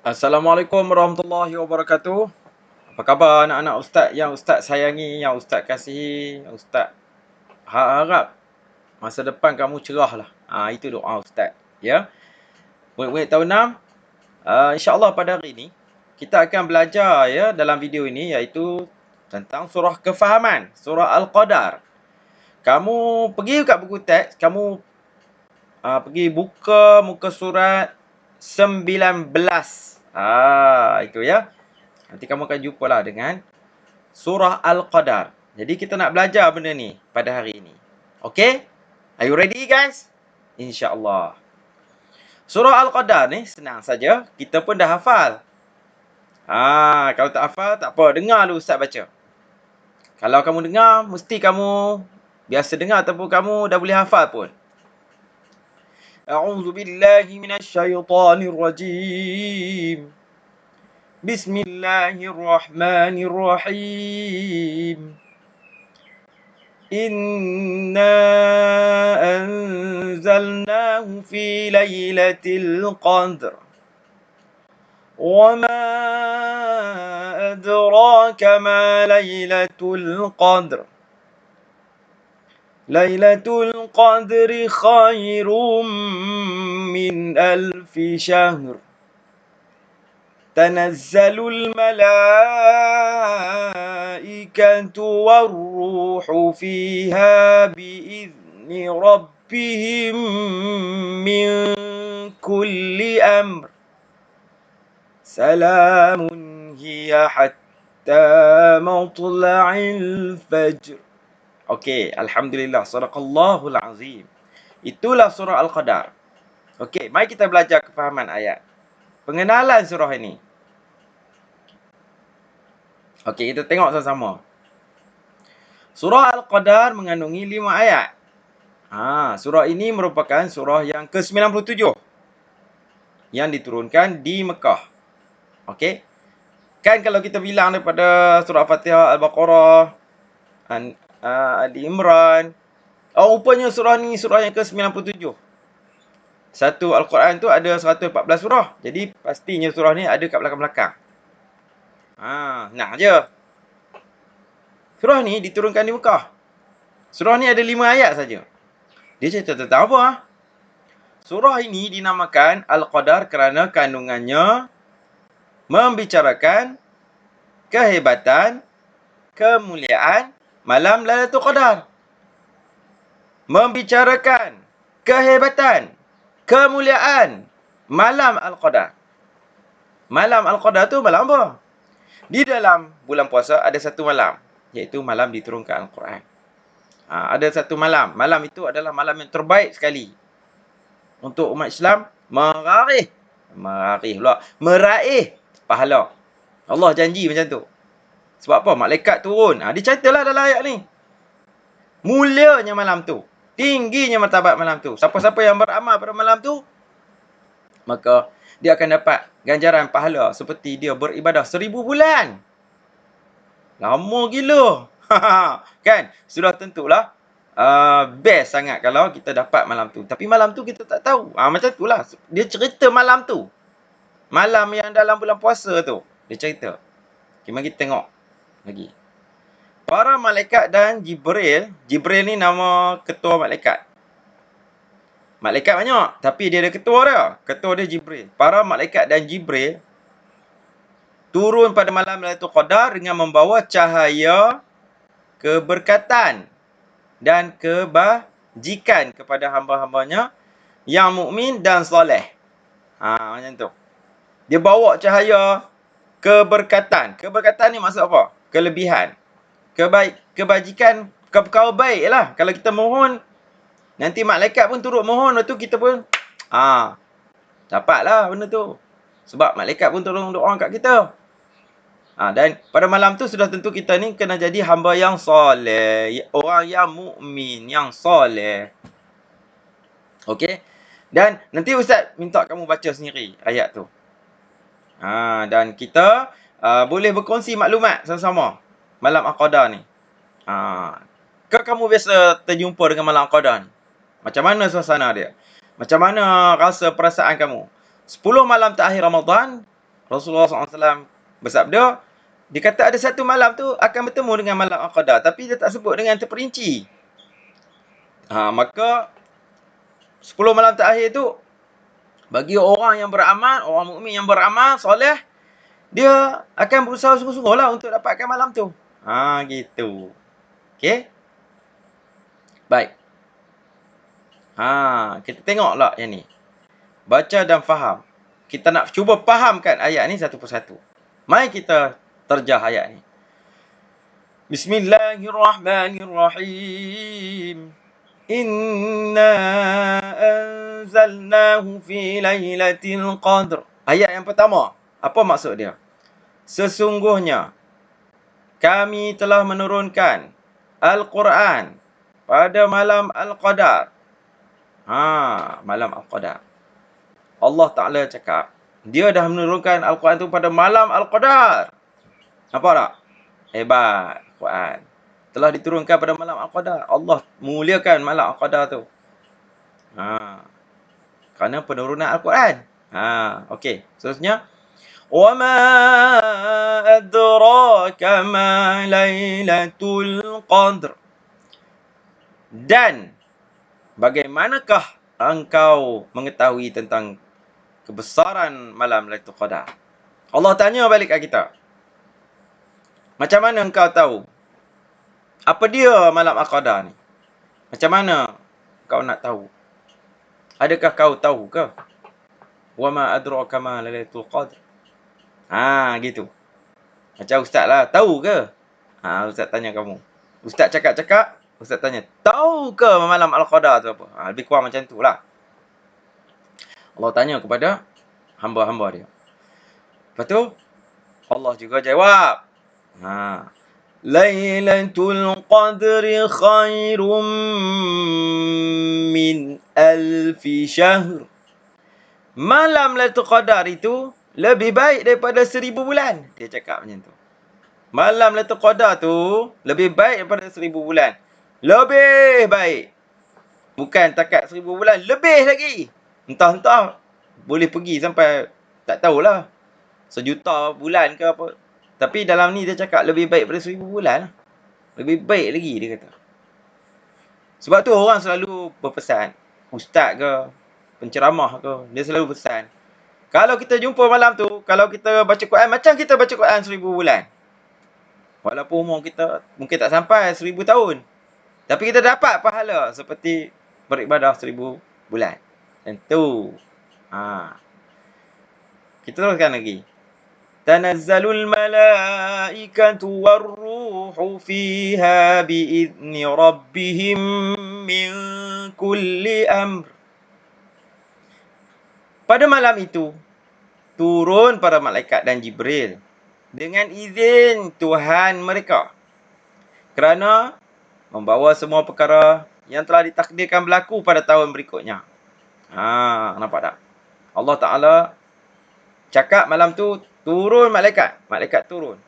Assalamualaikum warahmatullahi wabarakatuh. Apa khabar anak-anak ustaz yang ustaz sayangi, yang ustaz kasihi, yang ustaz harap masa depan kamu cerahlah. Itu doa ustaz, ya. Murid-murid tahun 6, insya-Allah pada hari ini kita akan belajar ya dalam video ini iaitu tentang surah kefahaman, surah Al-Qadar. Kamu pergi kat buku teks, kamu pergi buka muka surat 19. Itu ya. Nanti kamu akan jumpalah dengan surah Al-Qadar. Jadi kita nak belajar benda ni pada hari ini. Okay? Are you ready guys? InsyaAllah. Surah Al-Qadar ni senang saja. Kita pun dah hafal. Kalau tak hafal, tak apa. Dengar dulu Ustaz baca. Kalau kamu dengar, mesti kamu biasa dengar ataupun kamu dah boleh hafal pun. A'udzu billahi minasyaitonir rajim. Bismillahirrahmanirrahim. إنا أنزلناه في ليلة القدر وما أدراك ما ليلة القدر ليلة القدر خير من 1000 شهر تنزل الملائكة والروح فيها بإذن ربهم من كل أمر سلام هي حتى مطلع الفجر. Okey, alhamdulillah, sadaqallahul azim. Itulah surah Al-Qadar. Okey, mari kita belajar kefahaman ayat. Pengenalan surah ini. Okey, kita tengok sama-sama. Surah Al-Qadar mengandungi 5 ayat. Surah ini merupakan surah yang ke-97 yang diturunkan di Mekah. Okey. Kan kalau kita bilang daripada surah Fatihah, Al-Baqarah, Ali Imran, rupanya surah ni surah yang ke-97. Satu Al-Quran tu ada 114 surah. Jadi pastinya surah ni ada kat belakang-belakang. Nak je. Surah ni diturunkan di Mekah. Surah ni ada 5 ayat saja. Dia cerita tentang apa? Surah ini dinamakan Al-Qadar kerana kandungannya membicarakan kehebatan, kemuliaan malam Lailatul Qadar. Membicarakan kehebatan, kemuliaan malam Al-Qadar. Malam Al-Qadar tu malam apa? Di dalam bulan puasa ada satu malam, iaitu malam diturunkan Al-Quran. Ada satu malam. Malam itu adalah malam yang terbaik sekali untuk umat Islam meraih pahala. Allah janji macam tu. Sebab apa? Malaikat turun. Dia ceritalah dalam ayat ni. Mulianya malam tu. Tingginya martabat malam tu. Siapa-siapa yang beramal pada malam tu, maka dia akan dapat ganjaran pahala seperti dia beribadah 1000 bulan. Lama gila. Kan? Sudah tentulah best sangat kalau kita dapat malam tu. Tapi malam tu kita tak tahu. Macam itulah. Dia cerita malam tu. Malam yang dalam bulan puasa tu. Dia cerita. Okay, mari kita tengok lagi. Para malaikat dan Jibril. Jibril ni nama ketua malaikat. Malaikat banyak, tapi dia ada ketua dia. Ketua dia Jibril. Para malaikat dan Jibril turun pada malam Lailatul Qadar dengan membawa cahaya keberkatan dan kebajikan kepada hamba-hambanya yang mukmin dan soleh. Macam tu. Dia bawa cahaya keberkatan. Keberkatan ni maksud apa? Kelebihan. Kebajikan, perkara baik lah. Kalau kita mohon, nanti malaikat pun turut mohon, lepas tu kita pun dapatlah benda tu. Sebab malaikat pun tolong doa kat kita. Dan pada malam tu sudah tentu kita ni kena jadi hamba yang soleh, orang yang mukmin, yang soleh. Okey? Dan nanti Ustaz minta kamu baca sendiri ayat tu. Dan kita boleh berkongsi maklumat sama-sama malam Al-Qadar ni. Kamu biasa terjumpa dengan malam Al-Qadar ni? Macam mana suasana dia? Macam mana rasa perasaan kamu? 10 malam terakhir Ramadan Rasulullah SAW bersabda, dia kata ada satu malam tu akan bertemu dengan malam Al-Qadar, tapi dia tak sebut dengan terperinci. Maka 10 malam terakhir tu bagi orang yang beramal, orang mukmin yang beramal soleh, dia akan berusaha sungguh-sungguh lah untuk dapatkan malam tu. Gitu. Okey. Baik. Kita tengoklah yang ni. Baca dan faham. Kita nak cuba fahamkan ayat ni satu persatu. Mari kita terjah ayat ni. Bismillahirrahmanirrahim. Inna anzalnahu fi lailatul qadr. Ayat yang pertama. Apa maksud dia? Sesungguhnya kami telah menurunkan Al-Quran pada malam Al-Qadar. Malam Al-Qadar. Allah Ta'ala cakap, dia dah menurunkan Al-Quran tu pada malam Al-Qadar. Nampak tak? Hebat Al-Quran. Telah diturunkan pada malam Al-Qadar. Allah muliakan malam Al-Qadar tu. Kerana penurunan Al-Quran. Okey. Seterusnya. وَمَا أَدْرَاكَ مَا لَيْلَةُ الْقَدْرِ. Dan bagaimanakah engkau mengetahui tentang kebesaran malam Lailatul Qadar? Allah tanya balik kat kita. Macam mana engkau tahu? Apa dia malam Al-Qadar ni? Macam mana kau nak tahu? Adakah kau tahu ke? وَمَا أَدْرَاكَ مَا لَيْلَةُ الْقَدْرِ. Gitu. Macam ustaz lah. Tahu ke? Ustaz tanya kamu. Ustaz cakap-cakap. Ustaz tanya. Tahu ke malam Al-Qadar tu apa? Lebih kurang macam tu lah. Allah tanya kepada hamba-hamba dia. Lepas tu, Allah juga jawab. Lailatul Qadri khairum min alfi syahr. Malam Lailatul Qadar itu lebih baik daripada 1000 bulan. Dia cakap macam tu. Malam Lailatul Qadar tu lebih baik daripada 1000 bulan. Lebih baik. Bukan takat 1000 bulan. Lebih lagi. Entah-entah boleh pergi sampai tak tahulah. 1,000,000 bulan ke apa. Tapi dalam ni dia cakap lebih baik daripada 1000 bulan. Lebih baik lagi dia kata. Sebab tu orang selalu berpesan. Ustaz ke, penceramah ke, dia selalu pesan. Kalau kita jumpa malam tu, kalau kita baca Quran, macam kita baca Quran 1000 bulan. Walaupun umur kita mungkin tak sampai 1000 tahun. Tapi kita dapat pahala seperti beribadah 1000 bulan. Tentu. Kita teruskan lagi. Tanazzalul malaikatu warruhu fiha biizni rabbihim min kulli amr. Pada malam itu, turun para malaikat dan Jibril dengan izin Tuhan mereka. Kerana membawa semua perkara yang telah ditakdirkan berlaku pada tahun berikutnya. Nampak tak? Allah Ta'ala cakap malam tu turun malaikat. Malaikat turun.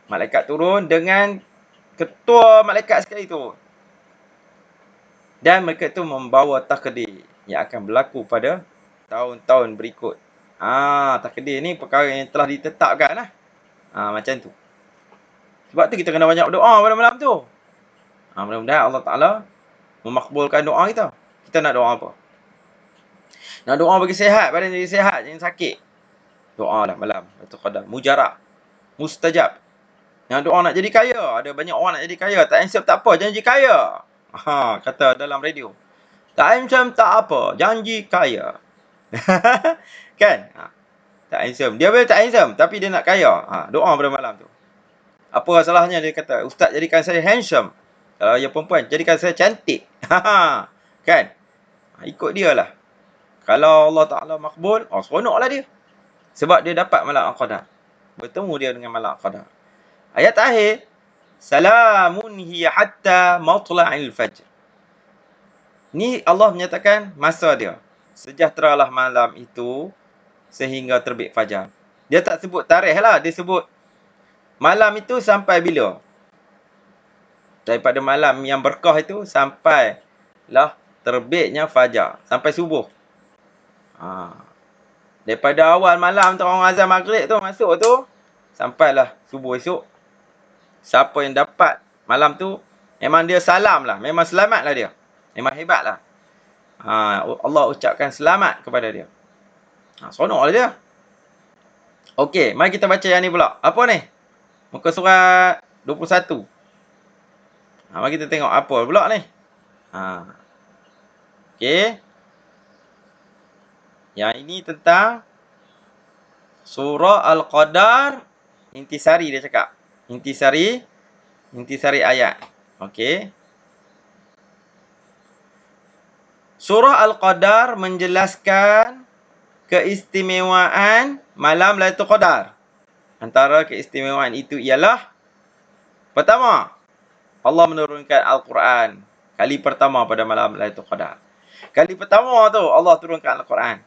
Malaikat turun dengan ketua malaikat sekali tu. Dan mereka tu membawa takdir yang akan berlaku pada tahun-tahun berikut. Takdir ni perkara yang telah ditetapkan lah. Macam tu. Sebab tu kita kena banyak doa pada malam tu. Mudah-mudahan Allah Ta'ala memakbulkan doa kita. Kita nak doa apa? Nak doa bagi sihat, badan jadi sihat, jangan sakit. Doa lah malam Lailatul Qadar. Mujarab. Mustajab. Yang doa nak jadi kaya. Ada banyak orang nak jadi kaya. Tak handsome tak apa, janji kaya. Kata dalam radio. Tak handsome tak apa, janji kaya. Kan? Tak handsome. Dia boleh tak handsome, tapi dia nak kaya. Doa pada malam tu. Apa salahnya dia kata, Ustaz jadikan saya handsome. Kalau yang perempuan, jadikan saya cantik. Kan? Ikut dia lah. Kalau Allah Ta'ala makbul, seronoklah dia. Sebab dia dapat malam Al-Qadar. Bertemu dia dengan malam Al-Qadar. Ayat terakhir. Salamun hiya hatta matla'il fajr. Ni Allah menyatakan masa dia. Sejahteralah malam itu sehingga terbit fajar. Dia tak sebut tarikh lah. Dia sebut malam itu sampai bila. Daripada malam yang berkah itu sampailah terbitnya fajar. Sampai subuh. Daripada awal malam tu orang azan maghrib tu masuk tu, sampailah subuh esok. Siapa yang dapat malam tu, memang dia salam lah. Memang selamat lah dia. Memang hebat lah. Allah ucapkan selamat kepada dia. Seronok lah dia. Okey, mari kita baca yang ni pula. Apa ni? Muka surat 21. Mari kita tengok apa pula ni. Okey. Yang ini tentang surah Al-Qadar. Intisari dia cakap. Intisari ayat. Okey. Surah Al-Qadar menjelaskan keistimewaan malam Lailatul Qadar. Antara keistimewaan itu ialah, pertama, Allah menurunkan Al-Quran. Kali pertama pada malam Lailatul Qadar. Kali pertama tu Allah turunkan Al-Quran.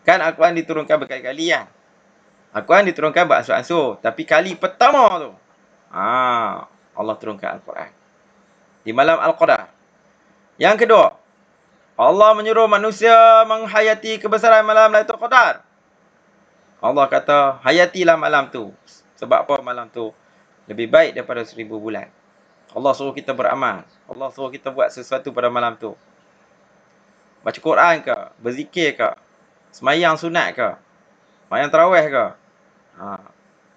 Kan Al-Quran diturunkan berkali-kali kan. Al-Quran diturunkan beransur-ansur. Tapi kali pertama tu, Allah turunkan Al-Quran. Di malam Al-Qadar. Yang kedua, Allah menyuruh manusia menghayati kebesaran malam Lailatul Qadar. Allah kata, hayatilah malam tu. Sebab apa malam tu lebih baik daripada 1000 bulan. Allah suruh kita beramal. Allah suruh kita buat sesuatu pada malam tu. Baca Quran ke? Berzikir ke? Semayang sunat ke? Semayang tarawih ke?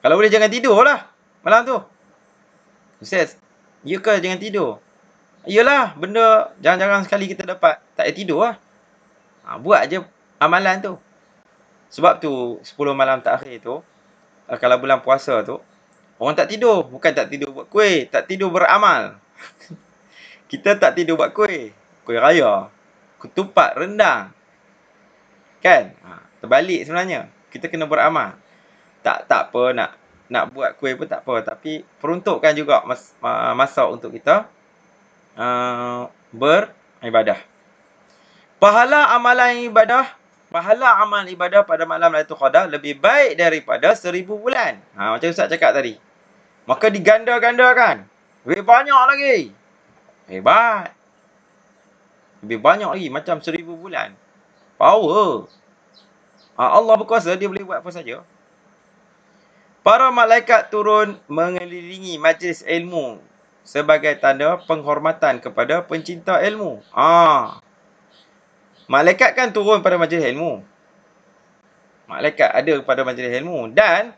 Kalau boleh jangan tidur lah malam tu. Ustaz, ya ke jangan tidur? Iyalah, benda jarang-jarang sekali kita dapat. Tak payah tidur lah. Buat je amalan tu. Sebab tu 10 malam terakhir tu, kalau bulan puasa tu, orang tak tidur. Bukan tak tidur buat kuih, tak tidur beramal. Kita tak tidur buat kuih. Kuih raya, ketupat, rendang. Kan? Terbalik sebenarnya. Kita kena beramal. Tak apa nak buat kuih pun tak apa. Tapi peruntukkan juga masa untuk kita beribadah. Pahala amalan ibadah pada malam Lailatul Qadar lebih baik daripada 1000 bulan. Macam Ustaz cakap tadi. Maka diganda-gandakan. Lebih banyak lagi. Hebat. Lebih banyak lagi macam 1000 bulan. Power. Allah berkuasa, dia boleh buat apa saja. Para malaikat turun mengelilingi majlis ilmu sebagai tanda penghormatan kepada pencinta ilmu. Malaikat kan turun pada majlis ilmu. Malaikat ada pada majlis ilmu. Dan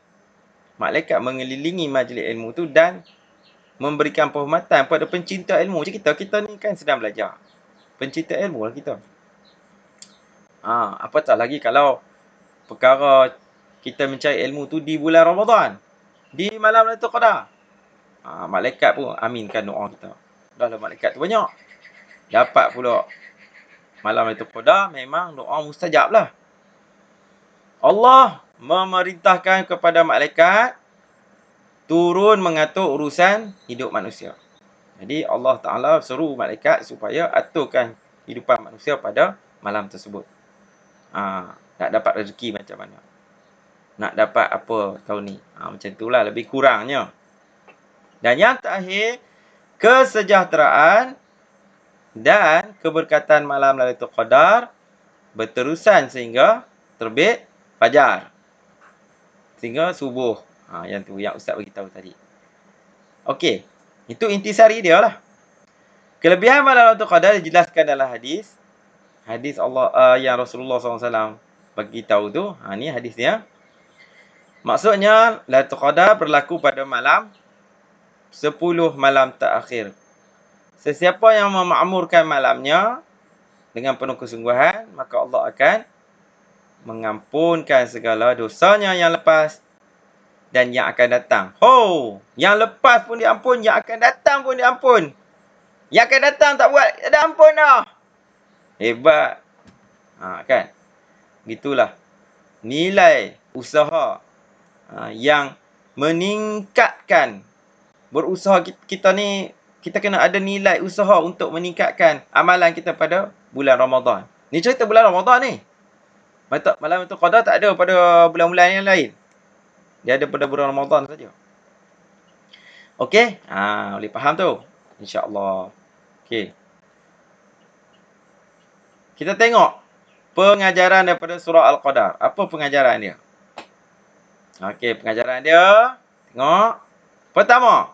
malaikat mengelilingi majlis ilmu tu dan memberikan penghormatan pada pencinta ilmu. Macam kita ni kan sedang belajar. Pencinta ilmu lah kita. Apatah lagi kalau perkara kita mencari ilmu tu di bulan Ramadan. Di malam Lailatul Qadar. Malaikat pun aminkan doa kita. Dah lah malaikat tu banyak. Dapat pula malam Lailatul Qadar, memang doa mustajab lah. Allah memerintahkan kepada malaikat turun mengatur urusan hidup manusia. Jadi Allah Ta'ala suruh malaikat supaya aturkan kehidupan manusia pada malam tersebut. Nak dapat rezeki macam mana? Nak dapat apa tahun ni? Macam itulah lebih kurangnya. Dan yang terakhir, kesejahteraan dan keberkatan malam Lailatul Qadar berterusan sehingga terbit fajar. Sehingga subuh. Yang tu yang Ustaz beritahu tadi. Okey. Itu intisari dia lah. Kelebihan malam Lailatul Qadar dijelaskan dalam hadis. Hadis Allah yang Rasulullah SAW bagi tahu tu. Ni hadisnya. Maksudnya Lailatul Qadar berlaku pada malam 10 malam terakhir. Sesiapa yang memakmurkan malamnya dengan penuh kesungguhan, maka Allah akan mengampunkan segala dosanya yang lepas dan yang akan datang. Yang lepas pun diampun, yang akan datang pun diampun. Yang akan datang tak buat, ada ampun dah. Hebat. Kan? Gitulah. Nilai usaha yang meningkatkan. Berusaha kita ni, kita kena ada nilai usaha untuk meningkatkan amalan kita pada bulan Ramadan. Ni cerita bulan Ramadan ni. Malam Lailatul Qadar tak ada pada bulan-bulan yang lain. Dia ada pada bulan Ramadan saja. Okey? Boleh faham tu? InsyaAllah. Okey. Kita tengok pengajaran daripada surah Al-Qadar. Apa pengajaran dia? Okey, pengajaran dia. Tengok. Pertama,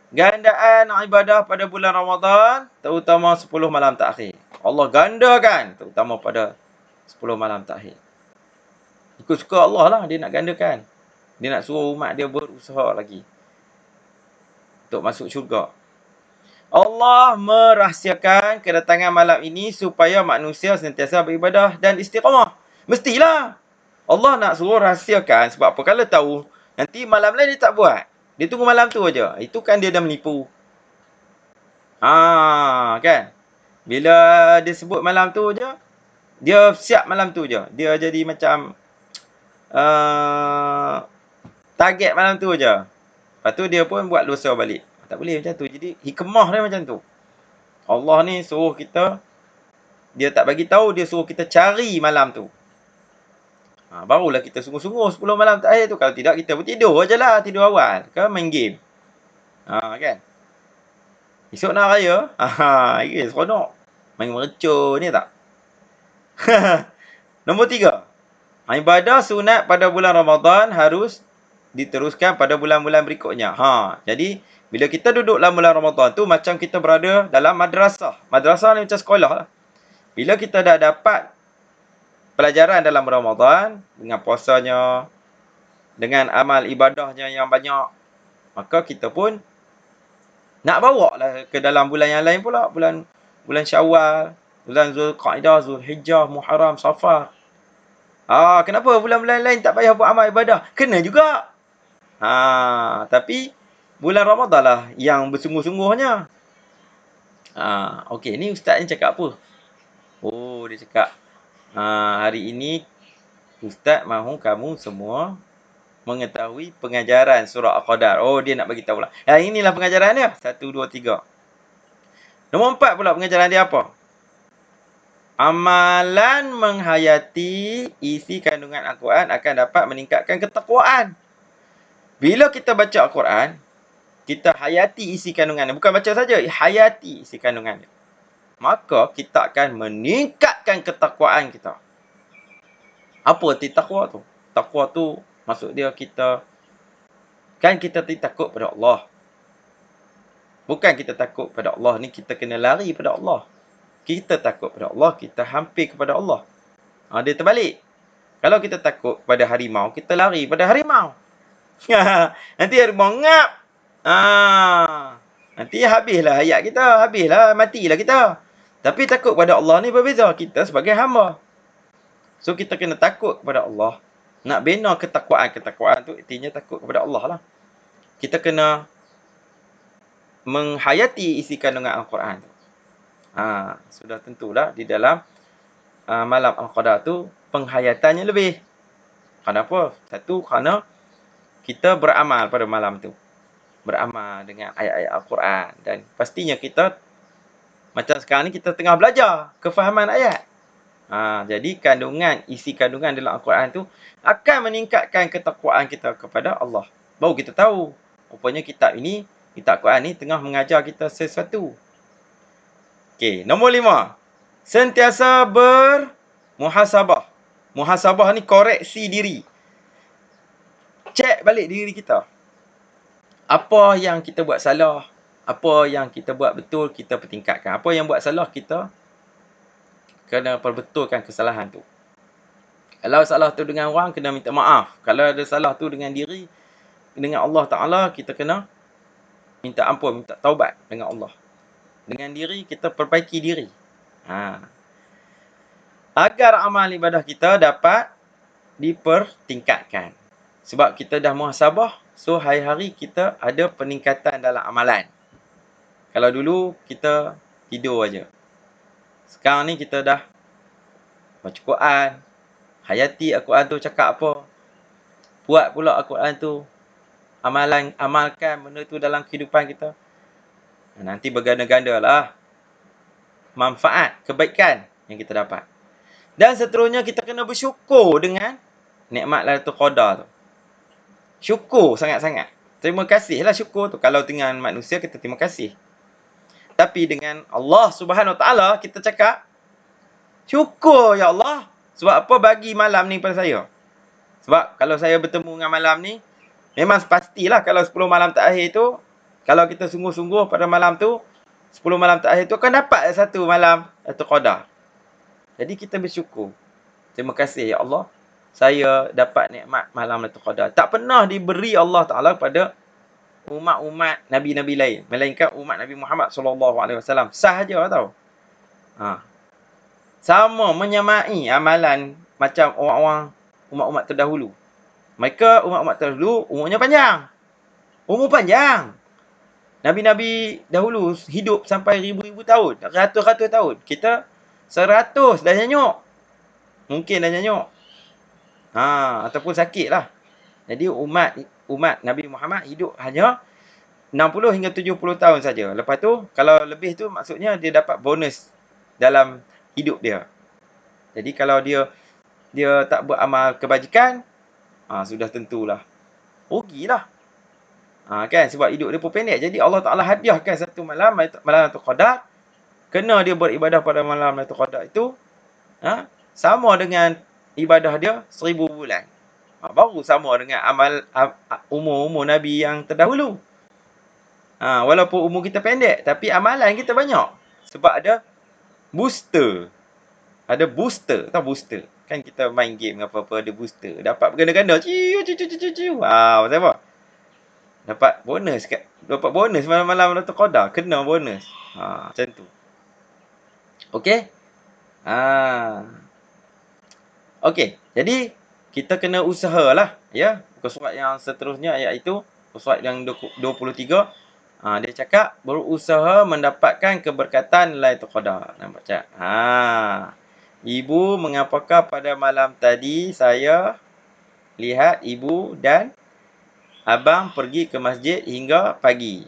gandaan ibadah pada bulan Ramadan, terutama 10 malam terakhir. Allah gandakan, terutama pada 10 malam terakhir. Ikut suka Allah lah, dia nak gandakan. Dia nak suruh umat dia berusaha lagi untuk masuk syurga. Allah merahsiakan kedatangan malam ini supaya manusia sentiasa beribadah dan istiqamah. Mestilah. Allah nak suruh rahsiakan sebab apa? Kalau tahu, nanti malam lain dia tak buat. Dia tunggu malam tu aja. Itu kan dia dah menipu. Kan? Bila dia sebut malam tu je, dia siap malam tu je. Dia jadi macam target malam tu je. Lepas tu dia pun buat dosa balik. Tak boleh macam tu. Jadi hikmah dia macam tu. Allah ni suruh kita, dia tak bagi tahu, dia suruh kita cari malam tu. Barulah kita sungguh-sungguh 10 malam terakhir tu. Kalau tidak, kita bertidur je lah. Tidur awal. Ke main game. Kan? Esok nak raya. Seronok. Main merecur ni tak? Nombor 3. Ibadah sunat pada bulan Ramadan harus diteruskan pada bulan-bulan berikutnya. Jadi, bila kita duduk dalam bulan Ramadan tu, macam kita berada dalam madrasah. Madrasah ni macam sekolah lah. Bila kita dah dapat pelajaran dalam Ramadan, dengan puasanya, dengan amal ibadahnya yang banyak, maka kita pun nak bawa lah ke dalam bulan yang lain pula. Bulan Syawal, bulan Zulqa'dah, Zulhijjah, Muharram, Safar. Kenapa bulan-bulan lain tak payah buat amal ibadah? Kena juga. Tapi bulan Ramadan lah yang bersungguh-sungguhnya. Okey, ni ustaz ni cakap apa? Dia cakap, hari ini ustaz mahu kamu semua mengetahui pengajaran surah Al-Qadar. Dia nak bagi tahu lah. Inilah pengajaran dia. 1, 2, 3. Nombor 4 pula pengajaran dia apa? Amalan menghayati isi kandungan Al-Quran akan dapat meningkatkan ketakwaan. Bila kita baca Al-Quran, kita hayati isi kandungannya. Bukan baca saja, hayati isi kandungannya. Maka kita akan meningkatkan ketakwaan kita. Apa arti takwa tu? Takwa tu maksud dia kita takut pada Allah. Bukan kita takut pada Allah ni kita kena lari pada Allah. Kita takut pada Allah, kita hampir kepada Allah. Dia terbalik. Kalau kita takut pada harimau, kita lari pada harimau. Nanti harimau ngap. Nanti habislah hayat kita, habislah, matilah kita. Tapi takut pada Allah ni berbeza. Kita sebagai hamba. So kita kena takut kepada Allah. Nak bina ketakwaan. Ketakwaan tu artinya takut kepada Allah lah. Kita kena menghayati isi kandungan Al-Quran. Sudah tentulah di dalam malam Al-Qadar tu penghayatannya lebih. Kenapa? Satu, kerana kita beramal pada malam tu. Beramal dengan ayat-ayat Al-Quran. Dan pastinya kita, macam sekarang ni kita tengah belajar kefahaman ayat. Jadi isi kandungan dalam Al-Quran tu akan meningkatkan ketakwaan kita kepada Allah. Baru kita tahu, rupanya kitab Al-Quran ni tengah mengajar kita sesuatu. Okey, nombor 5. Sentiasa bermuhasabah. Muhasabah ni koreksi diri. Cek balik diri kita. Apa yang kita buat salah, apa yang kita buat betul, kita pertingkatkan. Apa yang buat salah, kita kena perbetulkan kesalahan tu. Kalau salah tu dengan orang, kena minta maaf. Kalau ada salah tu dengan diri, dengan Allah Ta'ala, kita kena minta ampun, minta taubat dengan Allah. Dengan diri, kita perbaiki diri. Agar amal ibadah kita dapat dipertingkatkan. Sebab kita dah muhasabah, so hari-hari kita ada peningkatan dalam amalan. Kalau dulu kita tidur aja. Sekarang ni kita dah baca Quran, hayati Al-Quran tu cakap apa. Buat pula Al-Quran tu, amalkan benda tu dalam kehidupan kita. Nanti berganda-ganda lah manfaat, kebaikan yang kita dapat. Dan seterusnya kita kena bersyukur dengan nikmat Lailatul Qadar tu. Syukur sangat-sangat. Terima kasihlah syukur tu. Kalau dengan manusia kita terima kasih. Tapi dengan Allah Subhanahu Wa Taala kita cakap Syukur ya Allah. Sebab apa bagi malam ni pada saya? Sebab kalau saya bertemu dengan malam ni, memang pastilah kalau 10 malam terakhir tu, kalau kita sungguh-sungguh pada malam tu, 10 malam terakhir tu akan dapat satu malam Lailatul Qadar. Jadi kita bersyukur. Terima kasih ya Allah. Saya dapat nikmat malam Lailatul Qadar. Tak pernah diberi Allah Taala pada umat-umat nabi-nabi lain, melainkan umat Nabi Muhammad sallallahu alaihi wasallam sahaja tau. Ha. Sama menyamai amalan macam orang-orang umat-umat terdahulu. Mereka umat-umat terdahulu umurnya panjang. Umur panjang. Nabi-nabi dahulu hidup sampai ribu-ribu tahun, ratus-ratus tahun. Kita 100 dah nyanyuk. Mungkin dah nyanyuk. Ataupun sakit lah. Jadi umat Nabi Muhammad hidup hanya 60 hingga 70 tahun saja. Lepas tu, kalau lebih tu maksudnya dia dapat bonus dalam hidup dia. Jadi kalau dia tak beramal kebajikan, sudah tentulah rugilah. Kan, sebab hidup dia pun pendek. Jadi Allah Taala hadiahkan satu malam Lailatul Qadar. Kena dia beribadah pada malam Lailatul Qadar itu, sama dengan ibadah dia 1000 bulan. Baru sama dengan amal umur Nabi yang terdahulu. Walaupun umur kita pendek, tapi amalan kita banyak. Sebab ada booster. Ada booster. Tahu booster? Kan kita main game apa-apa ada booster. Dapat berganda-ganda. Pasal apa? Dapat bonus malam-malam Lailatul Qadar. Kena bonus. Macam tu. Okey? Okey. Jadi, kita kena usahalah. Ya. Muka surat yang seterusnya iaitu surat yang 23. Dia cakap berusaha mendapatkan keberkatan Lailatul Qadar. Nampak tak? Ibu, mengapakah pada malam tadi saya lihat ibu dan abang pergi ke masjid hingga pagi.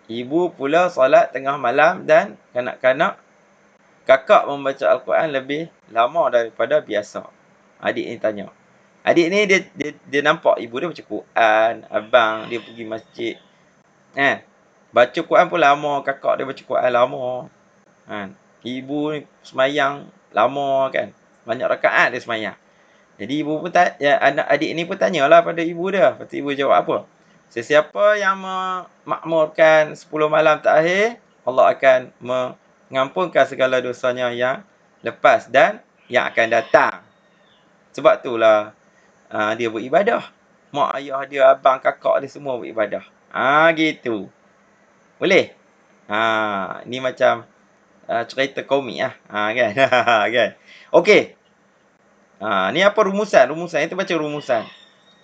Ibu pula solat tengah malam dan kanak-kanak kakak membaca Al-Quran lebih lama daripada biasa. Adik ni tanya. Adik ni dia nampak ibu dia baca Quran, abang dia pergi masjid. Baca Quran pun lama, kakak dia baca Quran lama. Ibu ni semayang lama kan. Banyak rakaat dia semayang. Jadi ibu pun adik ni pun tanyalah pada ibu dia. Lepas tu ibu jawab apa? Sesiapa yang memakmurkan 10 malam terakhir, Allah akan mengampunkan segala dosanya yang lepas dan yang akan datang. Sebab itulah dia beribadah. Mak ayah dia, abang, kakak dia semua beribadah. Gitu. Boleh? Ni macam cerita komik lah. Kan? Kan? Okey. Ni apa rumusan? Rumusan itu baca rumusan.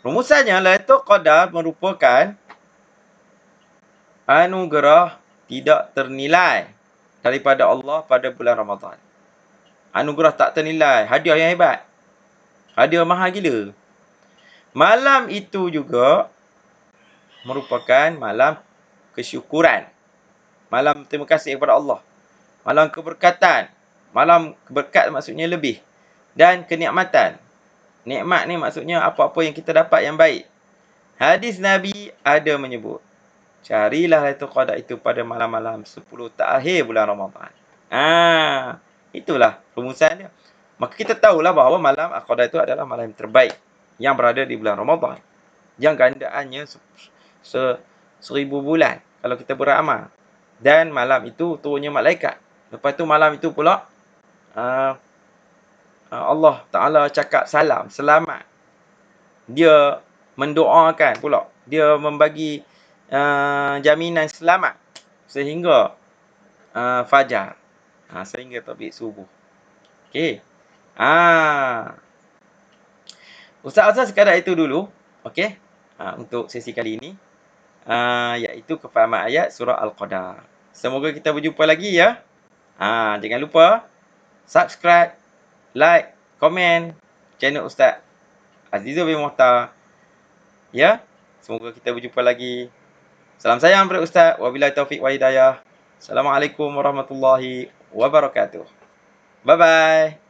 Rumusannya Lailatul Qadar merupakan anugerah tidak ternilai daripada Allah pada bulan Ramadan. Anugerah tak ternilai, hadiah yang hebat. Hadiah mahal gila. Malam itu juga merupakan malam kesyukuran. Malam terima kasih kepada Allah. Malam keberkatan. Malam berkat maksudnya lebih. Dan kenikmatan. Nikmat ni maksudnya apa-apa yang kita dapat yang baik. Hadis Nabi ada menyebut, carilah Lailatul Qadar itu pada malam-malam 10 terakhir bulan Ramadan. Itulah rumusan dia. Maka kita tahulah bahawa malam Al-Qadar itu adalah malam yang terbaik yang berada di bulan Ramadan. Yang gandaannya 1000 bulan kalau kita beramal. Dan malam itu turunnya malaikat. Lepas tu malam itu pula Allah Ta'ala cakap salam, selamat. Dia mendoakan pula. Dia membagi jaminan selamat sehingga fajar. Sehingga terbit subuh. Okey. Ustaz sekadar itu dulu. Okey. Untuk sesi kali ini. Iaitu kefahaman ayat surah Al-Qadar. Semoga kita berjumpa lagi ya. Jangan lupa subscribe, like, komen channel Ustaz Azizul bin Mohtar. Ya. Semoga kita berjumpa lagi. Salam sayang daripada Ustaz. Wabillahi taufiq wal hidayah. Assalamualaikum warahmatullahi wabarakatuh. Bye-bye.